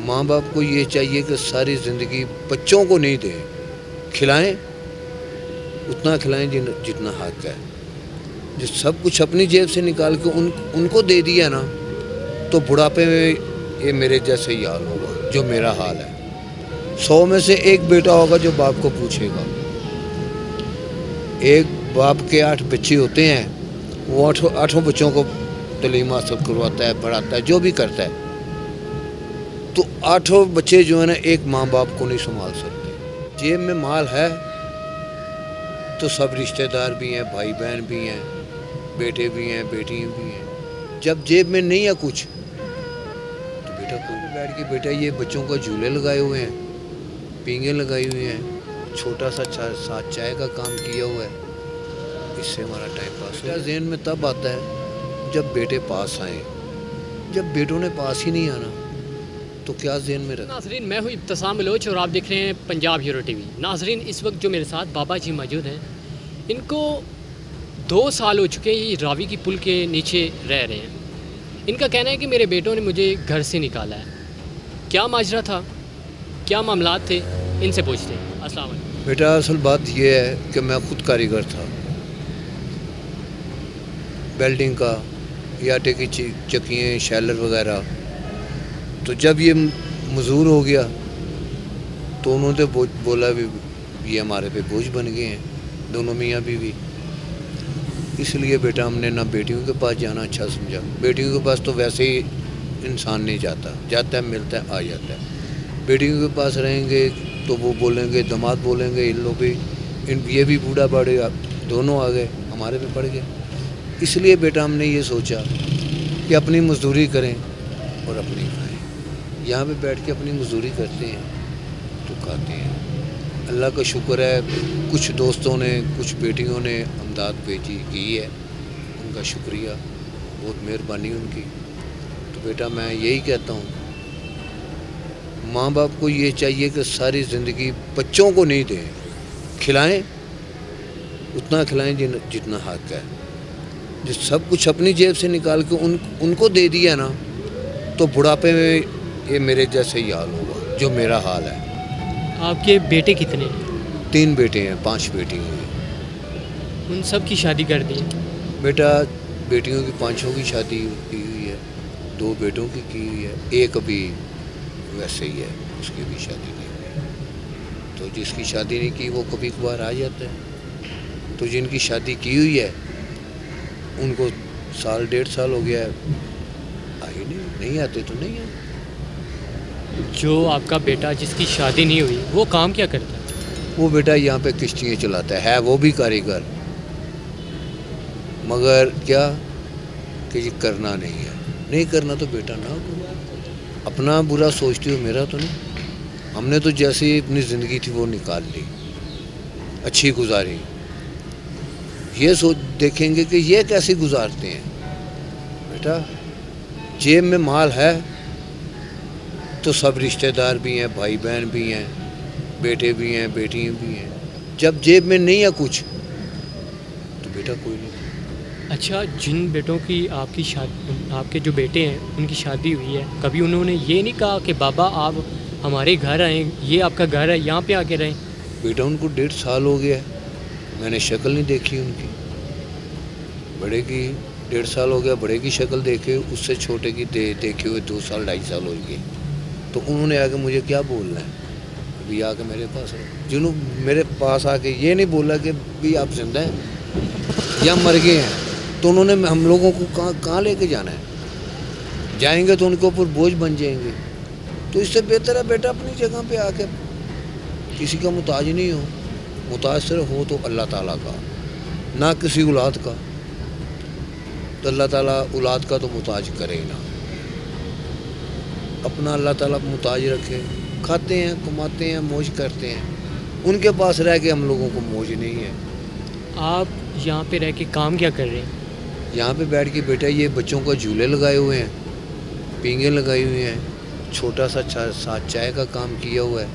ماں باپ کو یہ چاہیے کہ ساری زندگی بچوں کو نہیں دیں، کھلائیں اتنا کھلائیں جتنا حق ہے. جو سب کچھ اپنی جیب سے نکال کے ان کو دے دیا نا، تو بڑھاپے میں یہ میرے جیسے ہی حال ہوگا جو میرا حال ہے. 100 میں سے ایک بیٹا ہوگا جو باپ کو پوچھے گا. ایک باپ کے 8 بچے ہوتے ہیں، وہ 8 بچوں کو تعلیم حاصل کرواتا ہے، پڑھاتا ہے، جو بھی کرتا ہے. تو 8 بچے جو ہیں نا ایک ماں باپ کو نہیں سنبھال سکتے. جیب میں مال ہے تو سب رشتہ دار بھی ہیں، بھائی بہن بھی ہیں، بیٹے بھی ہیں، بیٹیاں بھی ہیں. جب جیب میں نہیں ہے کچھ تو بیٹا کوئی بھی بیٹھ کے بیٹا یہ بچوں کو جھولے لگائے ہوئے ہیں، پینگیں لگائی ہوئی ہیں، چھوٹا سا ساتھ چائے کا کام کیا ہوا ہے. اس سے ہمارا ٹائم پاس ہو. ذہن میں تب آتا ہے جب بیٹے پاس آئیں. جب بیٹوں نے پاس ہی نہیں آنا تو کیا ذہن میں رکھنا. ناظرین، میں ہوں ابتسام بلوچ اور آپ دیکھ رہے ہیں پنجاب ہیرو ٹی وی. ناظرین، اس وقت جو میرے ساتھ بابا جی موجود ہیں، ان کو 2 سال ہو چکے ہیں یہ راوی کی پل کے نیچے رہ رہے ہیں. ان کا کہنا ہے کہ میرے بیٹوں نے مجھے گھر سے نکالا ہے. کیا ماجرا تھا، کیا معاملات تھے، ان سے پوچھتے ہیں. السلام علیکم. بیٹا اصل بات یہ ہے کہ میں خود کاریگر تھا بیلڈنگ کا، یا آٹے کی چکیاں، شیلر وغیرہ. تو جب یہ مزدور ہو گیا تو انہوں نے بولا بھی یہ ہمارے پہ بوجھ بن گئے ہیں، دونوں میاں بیوی. اس لیے بیٹا ہم نے نہ بیٹیوں کے پاس جانا اچھا سمجھا. بیٹیوں کے پاس تو ویسے ہی انسان نہیں جاتا ہے ملتا ہے آ جاتا ہے. بیٹیوں کے پاس رہیں گے تو وہ بولیں گے، داماد بولیں گے ان لوگ بھی، یہ بھی بوڑھا بڑھے گا، دونوں آ گئے ہمارے پہ پڑ گئے. اس لیے بیٹا ہم نے یہ سوچا کہ اپنی مزدوری کریں اور اپنی کھائیں. یہاں پہ بیٹھ کے اپنی مزدوری کرتے ہیں تو کھاتے ہیں. اللہ کا شکر ہے، کچھ دوستوں نے، کچھ بیٹیوں نے امداد بھیجی کی ہے، ان کا شکریہ، بہت مہربانی ان کی. تو بیٹا میں یہی کہتا ہوں، ماں باپ کو یہ چاہیے کہ ساری زندگی بچوں کو نہیں دیں، کھلائیں اتنا کھلائیں جتنا حق ہے. جو سب کچھ اپنی جیب سے نکال کے ان کو دے دیا نا، تو بڑھاپے میں یہ میرے جیسے ہی حال ہوگا جو میرا حال ہے. آپ کے بیٹے کتنے ہیں؟ 3 بیٹے ہیں، 5 بیٹی ہیں. ان سب کی شادی کر دی؟ بیٹا بیٹیوں کی 5 کی شادی کی ہوئی ہے، 2 بیٹوں کی ہوئی ہے، ایک ابھی ویسے ہی ہے، اس کی بھی شادی نہیں ہوئی. تو جس کی شادی نہیں کی وہ کبھی کبھار آ جاتا ہے. تو جن کی شادی کی ہوئی ہے ان کو 1.5 سال ہو گیا ہے، آئے نہیں آتے تو نہیں آتے. جو آپ کا بیٹا جس کی شادی نہیں ہوئی وہ کام کیا کرتا ہے؟ وہ بیٹا یہاں پہ کشتیاں چلاتا ہے وہ بھی کاریگر، مگر کیا کہ یہ کرنا نہیں ہے. نہیں کرنا تو بیٹا نہ کرو. اپنا برا سوچتے ہو میرا تو نہیں. ہم نے تو جیسی اپنی زندگی تھی وہ نکال لی، اچھی گزاری. یہ سوچ دیکھیں گے کہ یہ کیسے گزارتے ہیں. بیٹا جیب میں مال ہے تو سب رشتہ دار بھی ہیں، بھائی بہن بھی ہیں، بیٹے بھی ہیں، بیٹیاں بھی ہیں. جب جیب میں نہیں ہے کچھ تو بیٹا کوئی نہیں. اچھا، جن بیٹوں کی آپ کے جو بیٹے ہیں ان کی شادی ہوئی ہے، کبھی انہوں نے یہ نہیں کہا کہ بابا آپ ہمارے گھر آئیں، یہ آپ کا گھر ہے، یہاں پہ آ کے رہیں؟ بیٹا ان کو 1.5 سال ہو گیا ہے، میں نے شکل نہیں دیکھی ان کی. بڑے کی 1.5 سال ہو گیا، بڑے کی شکل دیکھے، اس سے چھوٹے کی دیکھے ہوئے 2 سال 2.5 سال ہو گئے. تو انہوں نے آ کے مجھے کیا بولنا ہے؟ ابھی آ کے میرے پاس ہے، جنہوں میرے پاس آ کے یہ نہیں بولا کہ بھی آپ زندہ ہیں یا مر گئے ہیں، تو انہوں نے ہم لوگوں کو کہاں لے کے جانا ہے؟ جائیں گے تو ان کے اوپر بوجھ بن جائیں گے. تو اس سے بہتر ہے بیٹا اپنی جگہ پہ آ کے کسی کا محتاج نہیں ہو. محتاج صرف ہو تو اللہ تعالیٰ کا، نہ کسی اولاد کا. تو اللہ تعالیٰ اولاد کا تو محتاج کرے نہ. اپنا اللہ تعالیٰ محتاج رکھے. کھاتے ہیں، کماتے ہیں، موج کرتے ہیں. ان کے پاس رہ کے ہم لوگوں کو موج نہیں ہے. آپ یہاں پہ رہ کے کام کیا کر رہے ہیں؟ یہاں پہ بیٹھ کے بیٹا یہ بچوں کو جھولے لگائے ہوئے ہیں، پینگیں لگائی ہوئی ہیں، چھوٹا سا ساتھ چائے کا کام کیا ہوا ہے.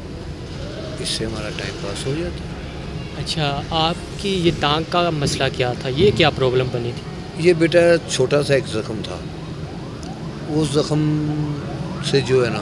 اس سے ہمارا ٹائم پاس ہو جاتا ہے. اچھا، آپ کی یہ ٹانگ کا مسئلہ کیا تھا؟ یہ کیا پرابلم بنی تھی؟ یہ بیٹا چھوٹا سا ایک زخم تھا. اس زخم سے جو ہے نا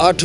8